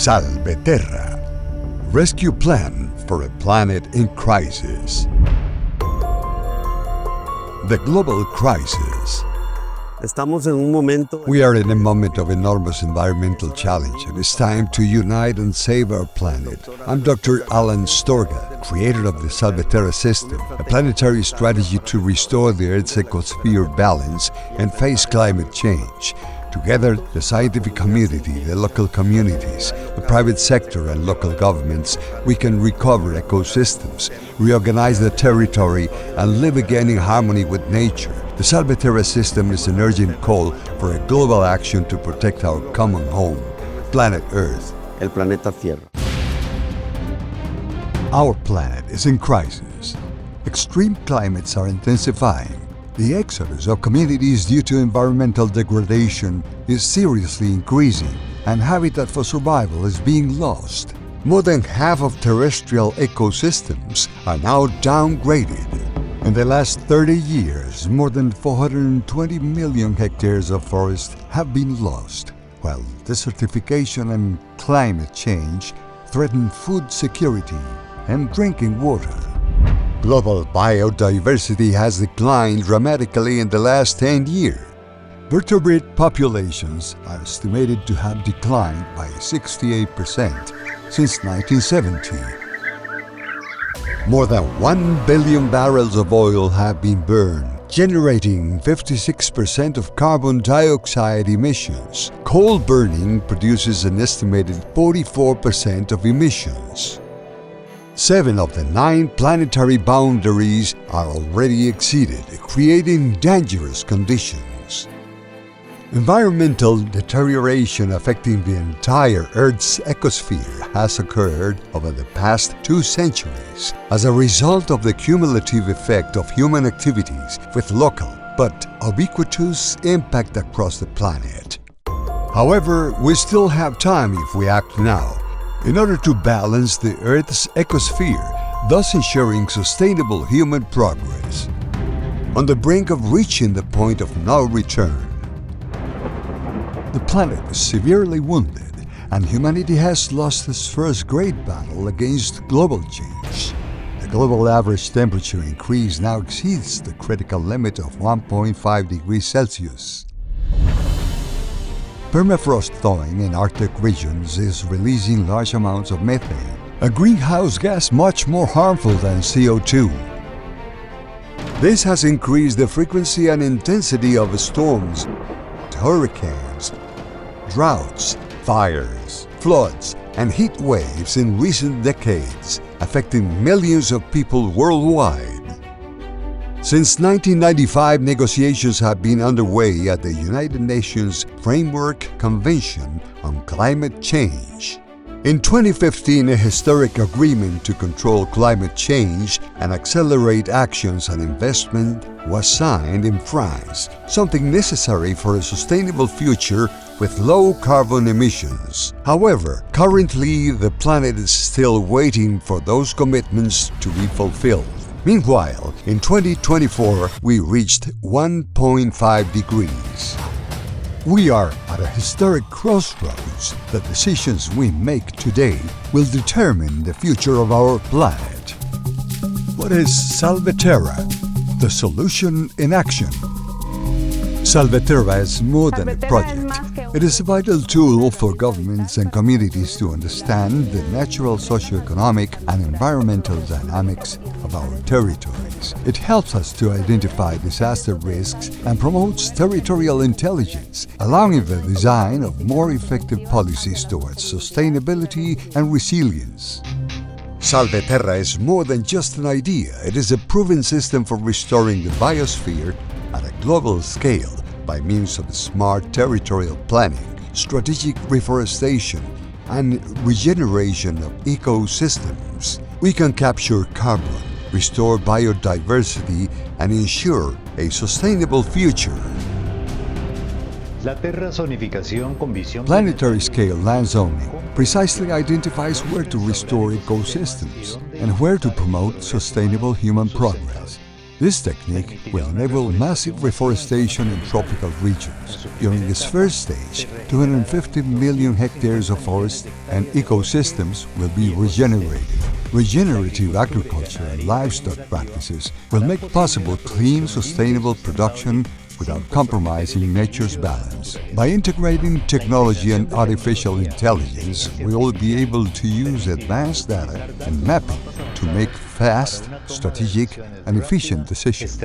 Salveterra, rescue plan for a planet in crisis. The global crisis. We are in a moment of enormous environmental challenge, and it's time to unite and save our planet. I'm Dr. Alan Storga, creator of the Salveterra system, a planetary strategy to restore the Earth's ecosphere balance and face climate change. Together, the scientific community, the local communities, the private sector and local governments, we can recover ecosystems, reorganize the territory, and live again in harmony with nature. The Salveterra system is an urgent call for a global action to protect our common home, planet Earth. El planeta Tierra. Our planet is in crisis. Extreme climates are intensifying. The exodus of communities due to environmental degradation is seriously increasing, and habitat for survival is being lost. More than half of terrestrial ecosystems are now downgraded. In the last 30 years, more than 420 million hectares of forest have been lost, while desertification and climate change threaten food security and drinking water. Global biodiversity has declined dramatically in the last 10 years. Vertebrate populations are estimated to have declined by 68% since 1970. More than 1 billion barrels of oil have been burned, generating 56% of carbon dioxide emissions. Coal burning produces an estimated 44% of emissions. 7 of the 9 planetary boundaries are already exceeded, creating dangerous conditions. Environmental deterioration affecting the entire Earth's ecosphere has occurred over the past 2 centuries as a result of the cumulative effect of human activities with local but ubiquitous impact across the planet. However, we still have time if we act now, in order to balance the Earth's ecosphere, thus ensuring sustainable human progress. On the brink of reaching the point of no return, the planet is severely wounded, and humanity has lost its first great battle against global change. The global average temperature increase now exceeds the critical limit of 1.5 degrees Celsius. Permafrost thawing in Arctic regions is releasing large amounts of methane, a greenhouse gas much more harmful than CO2. This has increased the frequency and intensity of storms, hurricanes, droughts, fires, floods, and heat waves in recent decades, affecting millions of people worldwide. Since 1995, negotiations have been underway at the United Nations Framework Convention on Climate Change. In 2015, a historic agreement to control climate change and accelerate actions and investment was signed in France, something necessary for a sustainable future with low carbon emissions. However, currently the planet is still waiting for those commitments to be fulfilled. Meanwhile, in 2024, we reached 1.5 degrees. We are at a historic crossroads. The decisions we make today will determine the future of our planet. What is Salveterra? The solution in action. Salveterra is more than a project. It is a vital tool for governments and communities to understand the natural socio-economic and environmental dynamics of our territories. It helps us to identify disaster risks and promotes territorial intelligence, allowing the design of more effective policies towards sustainability and resilience. Salveterra is more than just an idea. It is a proven system for restoring the biosphere at a global scale by means of smart territorial planning, strategic reforestation, and regeneration of ecosystems. We can capture carbon, restore biodiversity, and ensure a sustainable future. Planetary scale land zoning precisely identifies where to restore ecosystems and where to promote sustainable human progress. This technique will enable massive reforestation in tropical regions. During its first stage, 250 million hectares of forest and ecosystems will be regenerated. Regenerative agriculture and livestock practices will make possible clean, sustainable production without compromising nature's balance. By integrating technology and artificial intelligence, we will be able to use advanced data and mapping to make fast, strategic, and efficient decisions.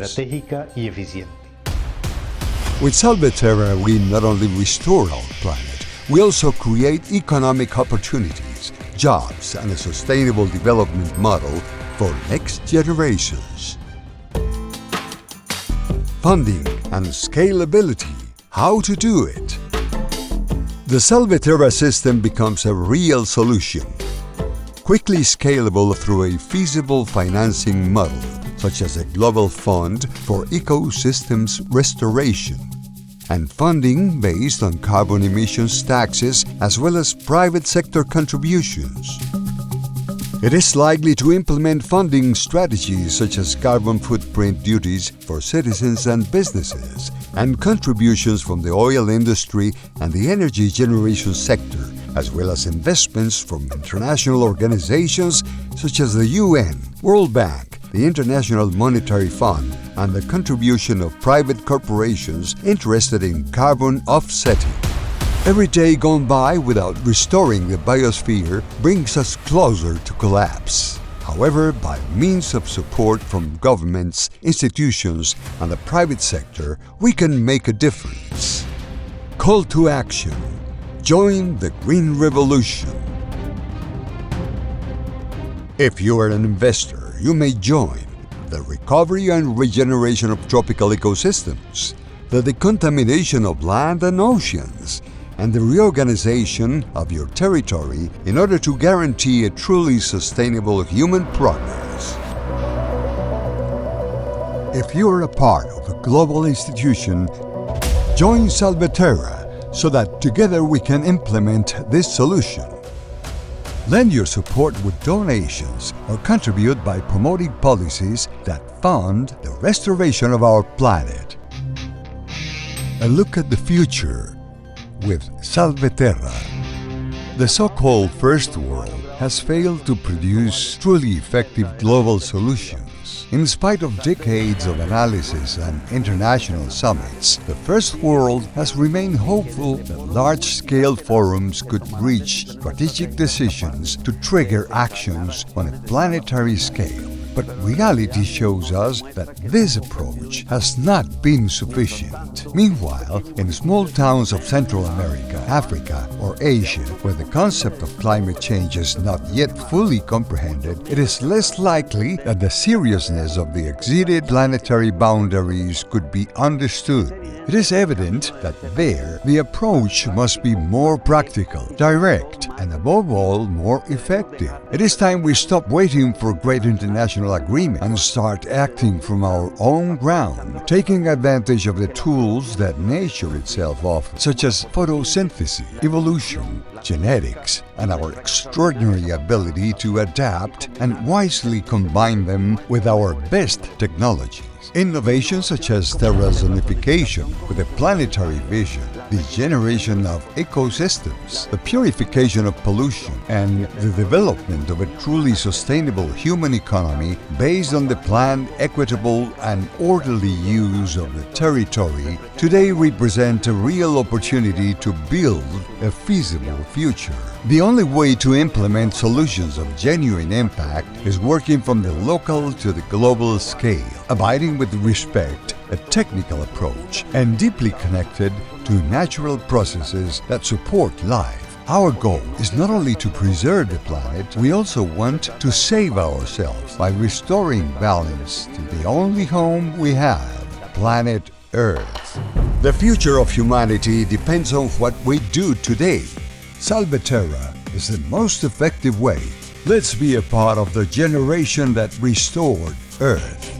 With Salveterra, we not only restore our planet, we also create economic opportunities, jobs, and a sustainable development model for next generations. Funding and scalability. How to do it? The Salveterra system becomes a real solution, quickly scalable through a feasible financing model, such as a global fund for ecosystems restoration, and funding based on carbon emissions taxes as well as private sector contributions. It is likely to implement funding strategies such as carbon footprint duties for citizens and businesses, and contributions from the oil industry and the energy generation sector, as well as investments from international organizations such as the UN, World Bank, the International Monetary Fund, and the contribution of private corporations interested in carbon offsetting. Every day gone by without restoring the biosphere brings us closer to collapse. However, by means of support from governments, institutions, and the private sector, we can make a difference. Call to action. Join the Green Revolution. If you are an investor, you may join the recovery and regeneration of tropical ecosystems, the decontamination of land and oceans, and the reorganization of your territory in order to guarantee a truly sustainable human progress. If you are a part of a global institution, join Salveterra so that together we can implement this solution. Lend your support with donations or contribute by promoting policies that fund the restoration of our planet. A look at the future with Salveterra. The so-called First World has failed to produce truly effective global solutions. In spite of decades of analysis and international summits, the First World has remained hopeful that large-scale forums could reach strategic decisions to trigger actions on a planetary scale. But reality shows us that this approach has not been sufficient. Meanwhile, in small towns of Central America, Africa, or Asia, where the concept of climate change is not yet fully comprehended, it is less likely that the seriousness of the exceeded planetary boundaries could be understood. It is evident that there, the approach must be more practical, direct, and above all, more effective. It is time we stop waiting for great international agreement and start acting from our own ground, taking advantage of the tools that nature itself offers, such as photosynthesis, evolution, genetics, and our extraordinary ability to adapt and wisely combine them with our best technologies. Innovations such as terrazonification with a planetary vision, the generation of ecosystems, the purification of pollution, and the development of a truly sustainable human economy based on the planned, equitable, and orderly use of the territory today represent a real opportunity to build a feasible future. The only way to implement solutions of genuine impact is working from the local to the global scale, abiding with respect, a technical approach, and deeply connected to natural processes that support life. Our goal is not only to preserve the planet, we also want to save ourselves by restoring balance to the only home we have, planet Earth. The future of humanity depends on what we do today. Salveterra is the most effective way. Let's be a part of the generation that restored Earth.